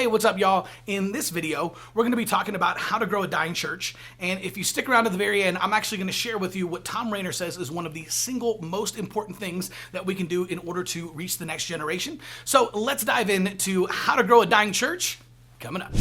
Hey, what's up, y'all? In this video, we're going to be talking about how to grow a dying church. And if you stick around to the very end, I'm actually going to share with you what Tom Rainer says is one of the single most important things that we can do in order to reach the next generation. So let's dive into how to grow a dying church coming up.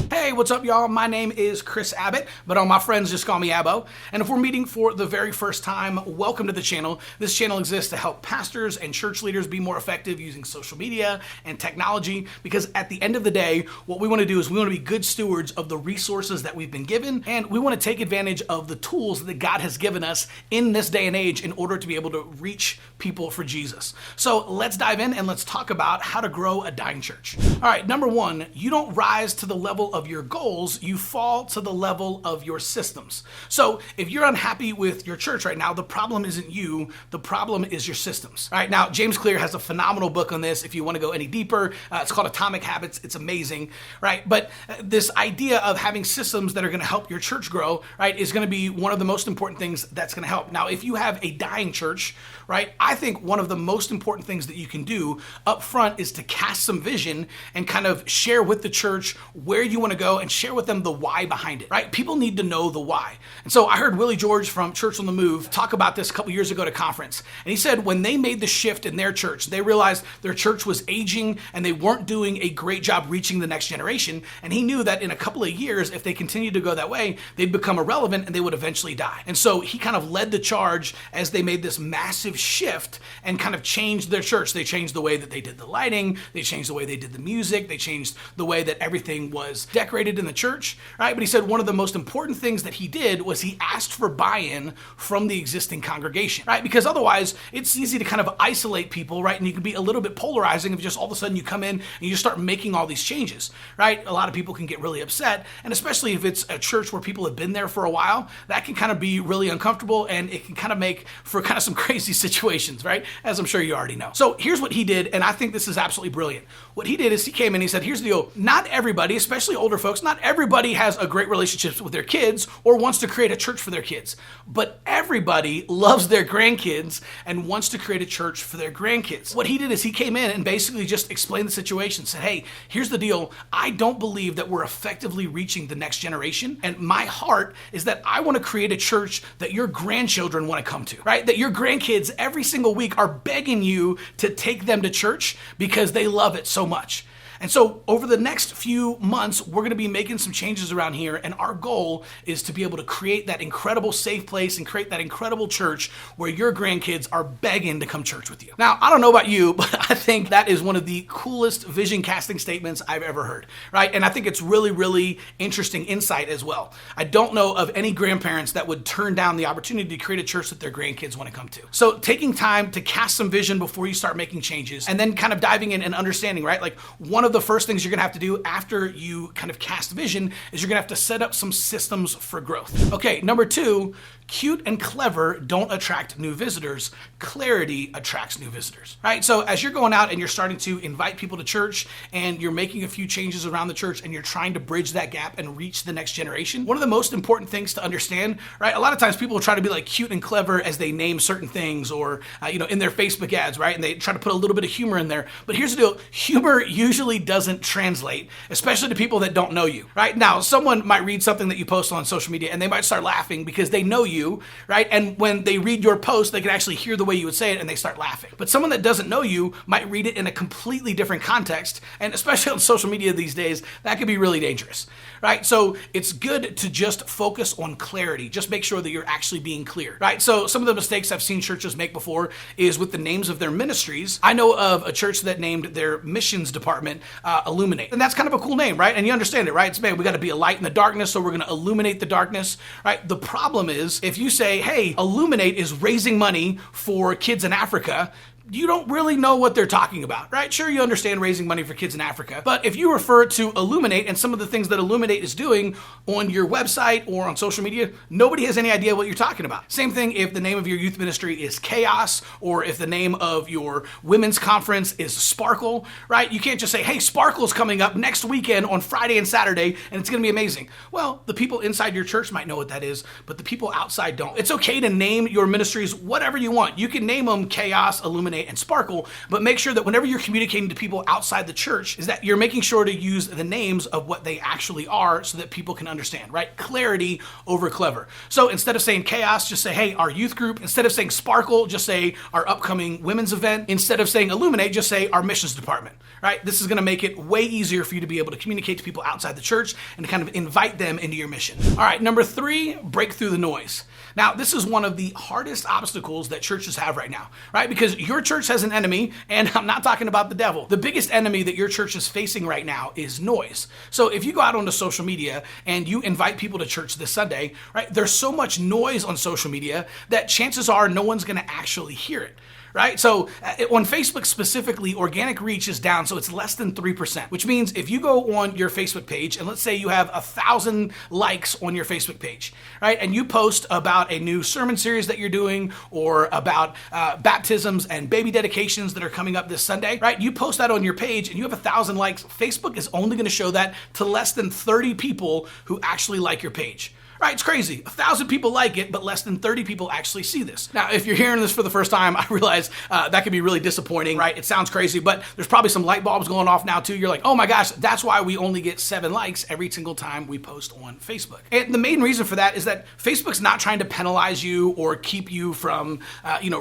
Hey, what's up, y'all? My name is Chris Abbott, but all my friends just call me Abbo. And if we're meeting for the very first time, welcome to the channel. This channel exists to help pastors and church leaders be more effective using social media and technology, because at the end of the day, what we want to do is we want to be good stewards of the resources that we've been given, and we want to take advantage of the tools that God has given us in this day and age in order to be able to reach people for Jesus. So let's dive in and let's talk about how to grow a dying church. All right, number one, you don't rise to the level of your goals, you fall to the level of your systems. So if you're unhappy with your church right now, the problem isn't you, the problem is your systems. All right, now James Clear has a phenomenal book on this if you want to go any deeper. It's called Atomic Habits. It's amazing, right? But this idea of having systems that are going to help your church grow, right, is going to be one of the most important things that's going to help. Now, if you have a dying church, right, I think one of the most important things that you can do up front is to cast some vision and kind of share with the church where you want to go and share with them the why behind it, right? People need to know the why. And so I heard Willie George from Church on the Move talk about this a couple years ago at a conference. And he said when they made the shift in their church, they realized their church was aging and they weren't doing a great job reaching the next generation. And he knew that in a couple of years, if they continued to go that way, they'd become irrelevant and they would eventually die. And so he kind of led the charge as they made this massive shift and kind of changed their church. They changed the way that they did the lighting, they changed the way they did the music, they changed the way that everything was decorated in the church, right? But he said one of the most important things that he did was he asked for buy-in from the existing congregation, right? Because otherwise it's easy to kind of isolate people, right? And you can be a little bit polarizing if just all of a sudden you come in and you just start making all these changes, right? A lot of people can get really upset, and especially if it's a church where people have been there for a while, that can kind of be really uncomfortable and it can kind of make for kind of some crazy situations, right? As I'm sure you already know. So here's what he did, and I think this is absolutely brilliant. What he did is he came in and he said, here's the deal. Not everybody, especially older folks, not everybody has a great relationship with their kids or wants to create a church for their kids, but everybody loves their grandkids and wants to create a church for their grandkids. What he did is he came in and basically just explained the situation, said, hey, here's the deal. I don't believe that we're effectively reaching the next generation, and my heart is that I want to create a church that your grandchildren want to come to, right? That your grandkids every single week are begging you to take them to church because they love it so much. And so over the next few months, we're going to be making some changes around here. And our goal is to be able to create that incredible safe place and create that incredible church where your grandkids are begging to come church with you. Now, I don't know about you, but I think that is one of the coolest vision casting statements I've ever heard, right? And I think it's really, really interesting insight as well. I don't know of any grandparents that would turn down the opportunity to create a church that their grandkids want to come to. So taking time to cast some vision before you start making changes, and then kind of diving in and understanding, right? Like one of the first things you're going to have to do after you kind of cast vision is you're going to have to set up some systems for growth. Okay, number two, cute and clever don't attract new visitors. Clarity attracts new visitors, right? So as you're going out and you're starting to invite people to church and you're making a few changes around the church and you're trying to bridge that gap and reach the next generation, one of the most important things to understand, right? A lot of times people will try to be like cute and clever as they name certain things or, in their Facebook ads, right? And they try to put a little bit of humor in there. But here's the deal. Humor usually doesn't translate, especially to people that don't know you, right? Now, someone might read something that you post on social media and they might start laughing because they know you, right? And when they read your post, they can actually hear the way you would say it and they start laughing. But someone that doesn't know you might read it in a completely different context. And especially on social media these days, that could be really dangerous, right? So it's good to just focus on clarity. Just make sure that you're actually being clear, right? So some of the mistakes I've seen churches make before is with the names of their ministries. I know of a church that named their missions department Illuminate. And that's kind of a cool name, right? And you understand it, right? It's, man, we got to be a light in the darkness, so we're going to illuminate the darkness, right? The problem is if you say, hey, Illuminate is raising money for kids in Africa, you don't really know what they're talking about, right? Sure, you understand raising money for kids in Africa, but if you refer to Illuminate and some of the things that Illuminate is doing on your website or on social media, nobody has any idea what you're talking about. Same thing if the name of your youth ministry is Chaos, or if the name of your women's conference is Sparkle, right? You can't just say, hey, Sparkle's coming up next weekend on Friday and Saturday, and it's gonna be amazing. Well, the people inside your church might know what that is, but the people outside don't. It's okay to name your ministries whatever you want. You can name them Chaos, Illuminate, and Sparkle, but make sure that whenever you're communicating to people outside the church is that you're making sure to use the names of what they actually are so that people can understand, right? Clarity over clever. So instead of saying Chaos, just say, hey, our youth group. Instead of saying Sparkle, just say our upcoming women's event. Instead of saying Illuminate, just say our missions department, right? This is gonna make it way easier for you to be able to communicate to people outside the church and to kind of invite them into your mission. All right, number 3, break through the noise. Now, this is one of the hardest obstacles that churches have right now, right? Because your church has an enemy, and I'm not talking about the devil. The biggest enemy that your church is facing right now is noise. So if you go out onto social media and you invite people to church this Sunday, right, there's so much noise on social media that chances are no one's gonna actually hear it. Right? So on Facebook specifically, organic reach is down, so it's less than 3%, which means if you go on your Facebook page, and let's say you have 1,000 likes on your Facebook page, right? And you post about a new sermon series that you're doing, or about baptisms and baby dedications that are coming up this Sunday, right? You post that on your page and you have 1,000 likes. Facebook is only gonna show that to less than 30 people who actually like your page. Right, it's crazy. 1,000 people like it, but less than 30 people actually see this. Now, if you're hearing this for the first time, I realize that can be really disappointing, right? It sounds crazy, but there's probably some light bulbs going off now too. You're like, oh my gosh, that's why we only get 7 likes every single time we post on Facebook. And the main reason for that is that Facebook's not trying to penalize you or keep you from,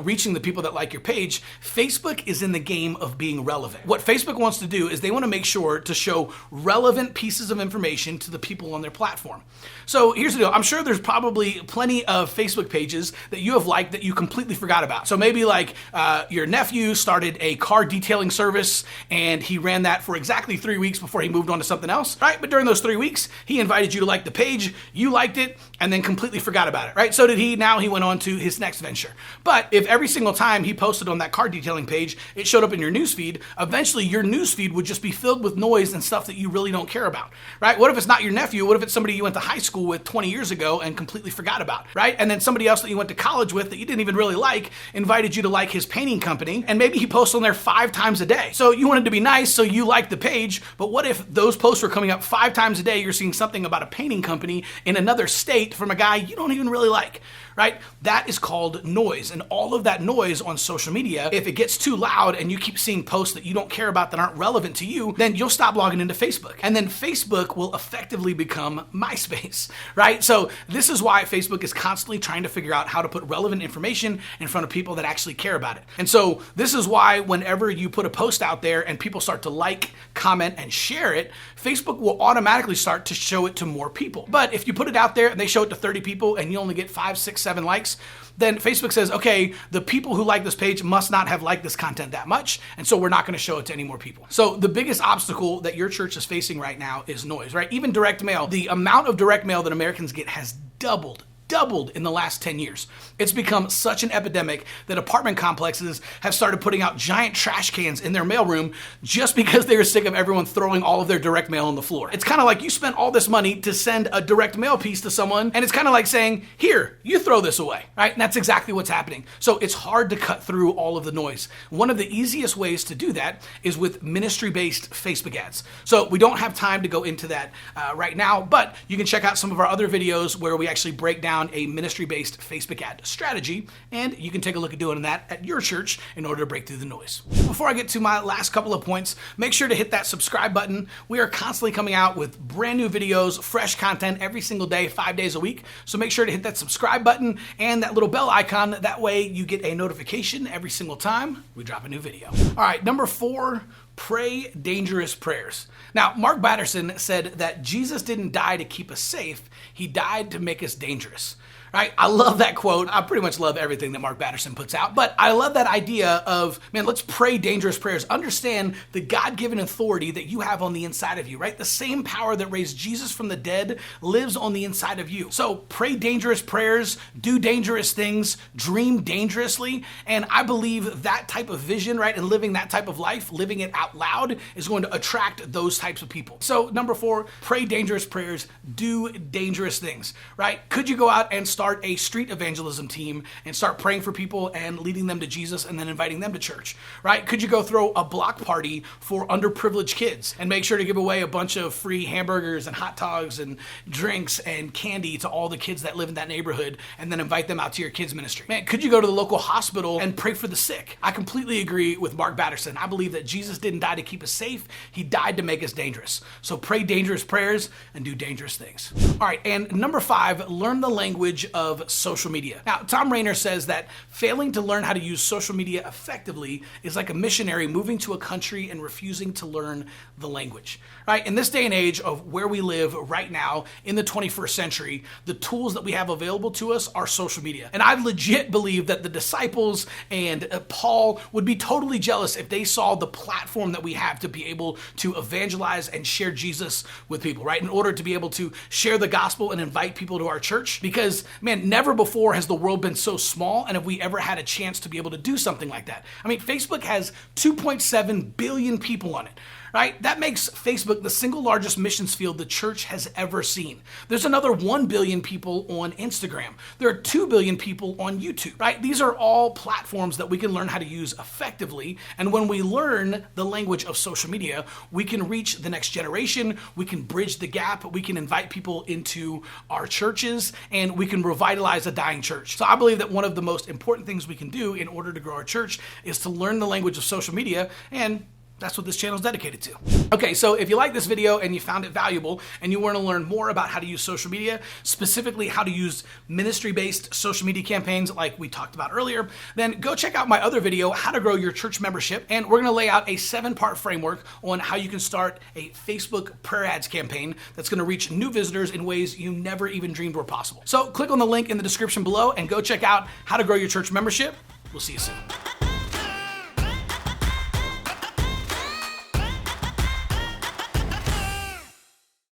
reaching the people that like your page. Facebook is in the game of being relevant. What Facebook wants to do is they want to make sure to show relevant pieces of information to the people on their platform. So here's the deal. I'm sure there's probably plenty of Facebook pages that you have liked that you completely forgot about. So maybe like your nephew started a car detailing service and he ran that for exactly 3 weeks before he moved on to something else, right? But during those 3 weeks, he invited you to like the page, you liked it, and then completely forgot about it, right? So did he. Now he went on to his next venture. But if every single time he posted on that car detailing page, it showed up in your newsfeed, eventually your newsfeed would just be filled with noise and stuff that you really don't care about, right? What if it's not your nephew? What if it's somebody you went to high school with 20 years ago and completely forgot about, right? And then somebody else that you went to college with that you didn't even really like invited you to like his painting company, and maybe he posts on there 5 times a day. So you wanted to be nice, so you liked the page, but what if those posts were coming up 5 times a day, you're seeing something about a painting company in another state from a guy you don't even really like, right? That is called noise. And all of that noise on social media, if it gets too loud and you keep seeing posts that you don't care about that aren't relevant to you, then you'll stop logging into Facebook. And then Facebook will effectively become MySpace, right? So this is why Facebook is constantly trying to figure out how to put relevant information in front of people that actually care about it. And so this is why whenever you put a post out there and people start to like, comment, and share it, Facebook will automatically start to show it to more people. But if you put it out there and they show it to 30 people and you only get 5, 6, 7 likes, then Facebook says, okay, the people who like this page must not have liked this content that much, and so we're not gonna show it to any more people. So the biggest obstacle that your church is facing right now is noise, right? Even direct mail, the amount of direct mail that Americans get has doubled in the last 10 years. It's become such an epidemic that apartment complexes have started putting out giant trash cans in their mailroom just because they were sick of everyone throwing all of their direct mail on the floor. It's kind of like you spent all this money to send a direct mail piece to someone, and it's kind of like saying, here, you throw this away, right? And that's exactly what's happening. So it's hard to cut through all of the noise. One of the easiest ways to do that is with ministry-based Facebook ads. So we don't have time to go into that right now, but you can check out some of our other videos where we actually break down a ministry-based Facebook ad strategy, and you can take a look at doing that at your church in order to break through the noise. Before I get to my last couple of points, make sure to hit that subscribe button. We are constantly coming out with brand new videos, fresh content every single day, 5 days a week. So make sure to hit that subscribe button and that little bell icon. That way you get a notification every single time we drop a new video. All right, number 4, pray dangerous prayers. Now, Mark Batterson said that Jesus didn't die to keep us safe, he died to make us dangerous. right? I love that quote. I pretty much love everything that Mark Batterson puts out, but I love that idea of, man, let's pray dangerous prayers. Understand the God-given authority that you have on the inside of you, right? The same power that raised Jesus from the dead lives on the inside of you. So pray dangerous prayers, do dangerous things, dream dangerously, and I believe that type of vision, right, and living that type of life, living it out loud, is going to attract those types of people. So number 4, pray dangerous prayers, do dangerous things, right? Could you go out and start a street evangelism team and start praying for people and leading them to Jesus and then inviting them to church, right? Could you go throw a block party for underprivileged kids and make sure to give away a bunch of free hamburgers and hot dogs and drinks and candy to all the kids that live in that neighborhood and then invite them out to your kids ministry? Man, could you go to the local hospital and pray for the sick? I completely agree with Mark Batterson. I believe that Jesus didn't die to keep us safe. He died to make us dangerous. So pray dangerous prayers and do dangerous things. All right, and number 5, learn the language of social media. Now, Tom Rainer says that failing to learn how to use social media effectively is like a missionary moving to a country and refusing to learn the language, right? In this day and age of where we live right now in the 21st century, the tools that we have available to us are social media. And I legit believe that the disciples and Paul would be totally jealous if they saw the platform that we have to be able to evangelize and share Jesus with people, right? In order to be able to share the gospel and invite people to our church. Because, man, never before has the world been so small, and have we ever had a chance to be able to do something like that. I mean, Facebook has 2.7 billion people on it, right? That makes Facebook the single largest missions field the church has ever seen. There's another 1 billion people on Instagram. There are 2 billion people on YouTube, right? These are all platforms that we can learn how to use effectively. And when we learn the language of social media, we can reach the next generation, we can bridge the gap, we can invite people into our churches, and we can revitalize a dying church. So I believe that one of the most important things we can do in order to grow our church is to learn the language of social media, and that's what this channel is dedicated to. Okay, so if you like this video and you found it valuable and you want to learn more about how to use social media, specifically how to use ministry-based social media campaigns like we talked about earlier, then go check out my other video, How to Grow Your Church Membership, and we're going to lay out a 7-part framework on how you can start a Facebook prayer ads campaign that's going to reach new visitors in ways you never even dreamed were possible. So click on the link in the description below and go check out How to Grow Your Church Membership. We'll see you soon.